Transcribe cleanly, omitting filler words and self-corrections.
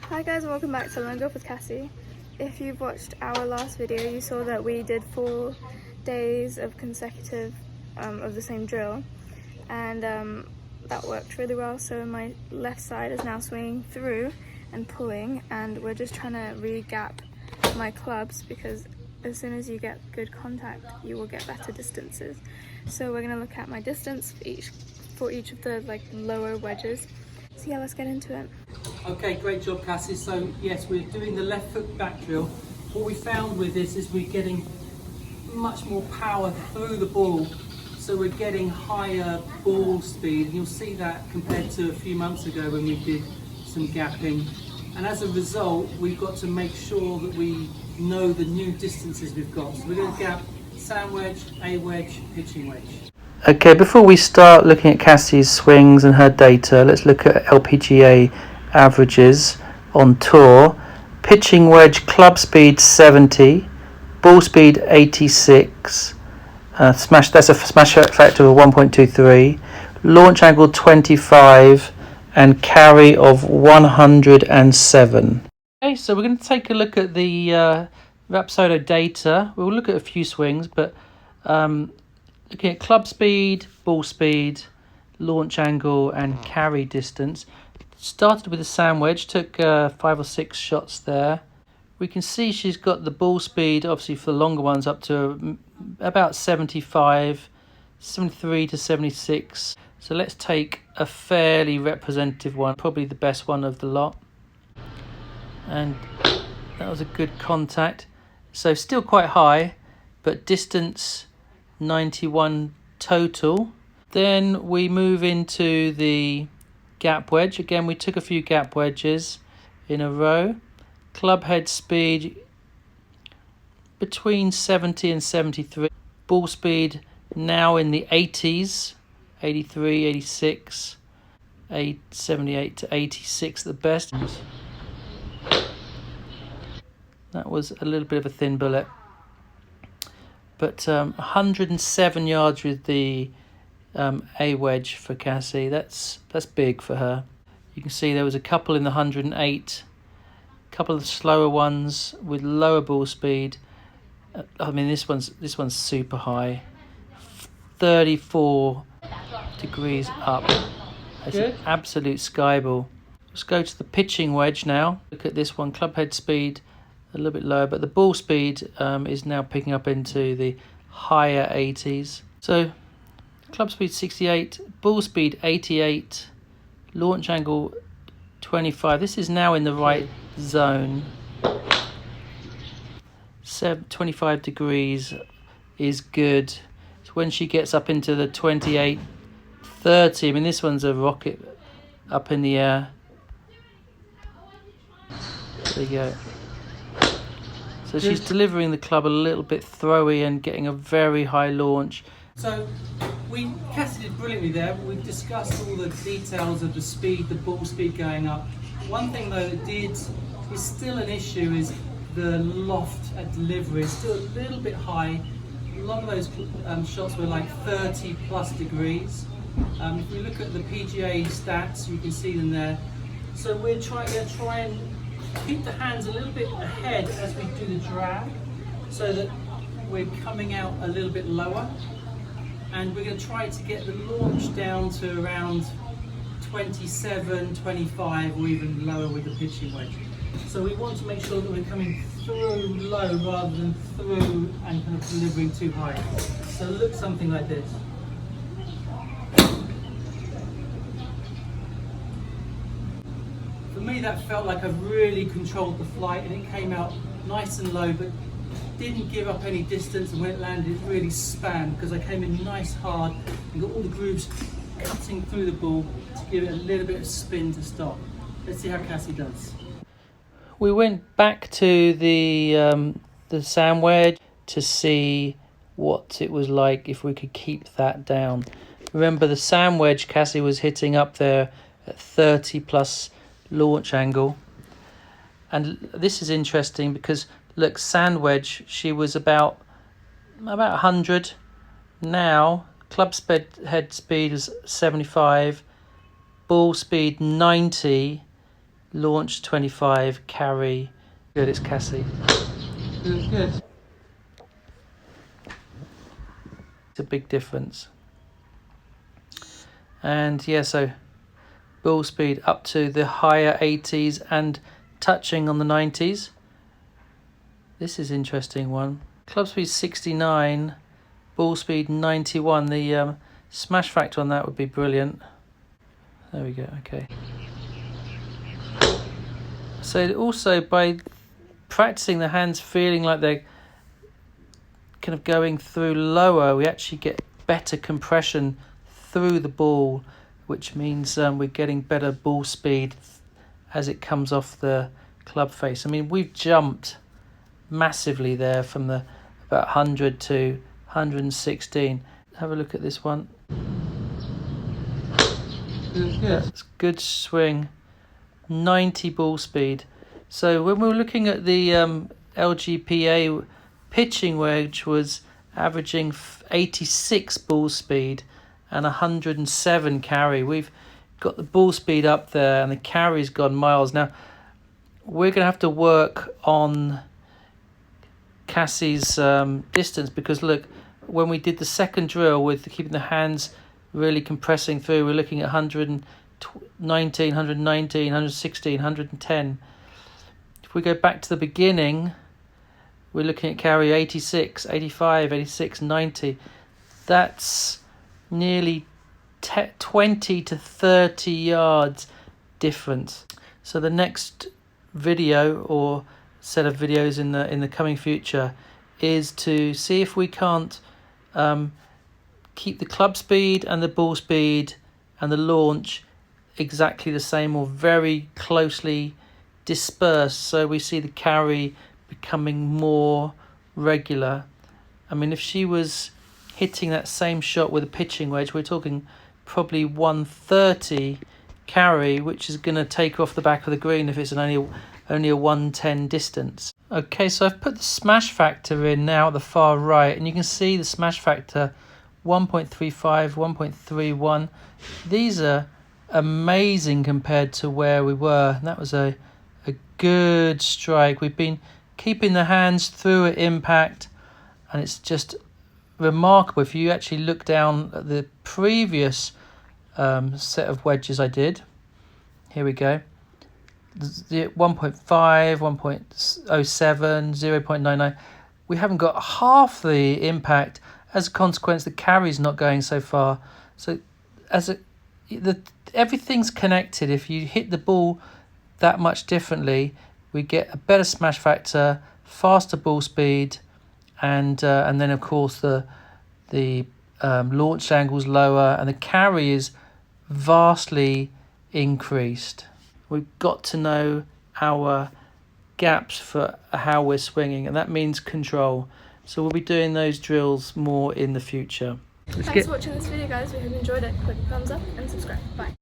Hi guys and welcome back to Learn Golf with Cassie. If you've watched our last video, you saw that we did 4 days of consecutive of the same drill, and that worked really well. So my left side is now swinging through and pulling, and we're just trying to re-gap my clubs because as soon as you get good contact you will get better distances. So we're going to look at my distance for each of the lower wedges. So yeah, let's get into it. Okay, great job, Cassie. So yes, we're doing the left foot back drill. What we found with this is we're getting much more power through the ball. So we're getting higher ball speed. You'll see that compared to a few months ago when we did some gapping. And as a result, we've got to make sure that we know the new distances we've got. So we're going to gap sand wedge, A wedge, pitching wedge. Okay, before we start looking at Cassie's swings and her data, let's look at Lpga averages on tour. Pitching wedge club speed 70, ball speed 86, that's a smash factor of 1.23, launch angle 25, and carry of 107. Okay, so we're going to take a look at the Rapsodo data. We'll look at a few swings, but looking at club speed, ball speed, launch angle and carry distance. Started with a sand wedge, took 5 or 6 shots there. We can see she's got the ball speed, obviously for the longer ones, up to about 75, 73 to 76. So let's take a fairly representative one, probably the best one of the lot. And that was a good contact. So still quite high, but distance 91 total. Then we move into the gap wedge. Again, we took a few gap wedges in a row. Club head speed between 70 and 73. Ball speed now in the 80s, 83, 86, 78 to 86 at the best. That was a little bit of a thin bullet. But 107 yards with the A wedge for Cassie. That's big for her. You can see there was a couple in the 108, a couple of slower ones with lower ball speed. I mean, this one's super high, 34 degrees up. It's an absolute sky ball. Let's go to the pitching wedge now. Look at this one. Club head speed a little bit lower, but the ball speed is now picking up into the higher 80s. So club speed 68, ball speed 88, launch angle 25. This is now in the right zone. 25 degrees is good. So when she gets up into the 28, 30, I mean, this one's a rocket up in the air. There you go. So she's delivering the club a little bit throwy and getting a very high launch. So Cassie did brilliantly there. We've discussed all the details of the speed, the ball speed going up. One thing though that is still an issue is the loft at delivery. It's still a little bit high. A lot of those shots were like 30 plus degrees. If we look at the PGA stats, you can see them there. So we're trying to try and keep the hands a little bit ahead as we do the drag, so that we're coming out a little bit lower, and we're going to try to get the launch down to around 27, 25 or even lower with the pitching wedge. So we want to make sure that we're coming through low rather than through and kind of delivering too high. So look something like this. For me, that felt like I've really controlled the flight, and it came out nice and low, but didn't give up any distance, and when it landed, it really span because I came in nice hard and got all the grooves cutting through the ball to give it a little bit of spin to stop. Let's see how Cassie does. We went back to the sand wedge to see what it was like if we could keep that down. Remember, the sand wedge Cassie was hitting up there at 30 plus launch angle, and this is interesting because look, sand wedge, she was about 100. Now club head speed is 75, ball speed 90, launch 25, carry. Good, it's Cassie. Good. It's a big difference. And yeah, so ball speed up to the higher 80s and touching on the 90s. This is an interesting one. Club speed 69, ball speed 91. The smash factor on that would be brilliant. There we go, okay. So also by practicing the hands feeling like they're kind of going through lower, we actually get better compression through the ball, which means we're getting better ball speed as it comes off the club face. I mean, we've jumped massively there from the about 100 to 116. Have a look at this one. That's good swing. 90 ball speed. So when we were looking at the Lpga pitching wedge was averaging 86 ball speed and 107 carry. We've got the ball speed up there and the carry's gone miles. Now we're going to have to work on Cassie's distance, because look, when we did the second drill with keeping the hands really compressing through, we're looking at 119, 119, 116, 110. If we go back to the beginning, we're looking at carry 86, 85, 86, 90. That's nearly 20 to 30 yards difference. So the next video or set of videos in the coming future is to see if we can't keep the club speed and the ball speed and the launch exactly the same or very closely dispersed, so we see the carry becoming more regular. I mean, if she was hitting that same shot with a pitching wedge, we're talking probably 130 carry, which is going to take her off the back of the green if it's only a 110 distance. Okay, so I've put the smash factor in now at the far right, and you can see the smash factor 1.35, 1.31. These are amazing compared to where we were, and that was a good strike. We've been keeping the hands through at impact, and it's just remarkable. If you actually look down at the previous set of wedges I did, here we go, the 1.5, 1.07, 0.99, we haven't got half the impact. As a consequence, the carry's not going so far. So everything's connected. If you hit the ball that much differently, we get a better smash factor, faster ball speed, and then of course the launch angle's lower and the carry is vastly increased. We've got to know our gaps for how we're swinging, and that means control. So we'll be doing those drills more in the future. Thanks for watching this video, guys. We hope you enjoyed it. Click thumbs up and subscribe. Bye.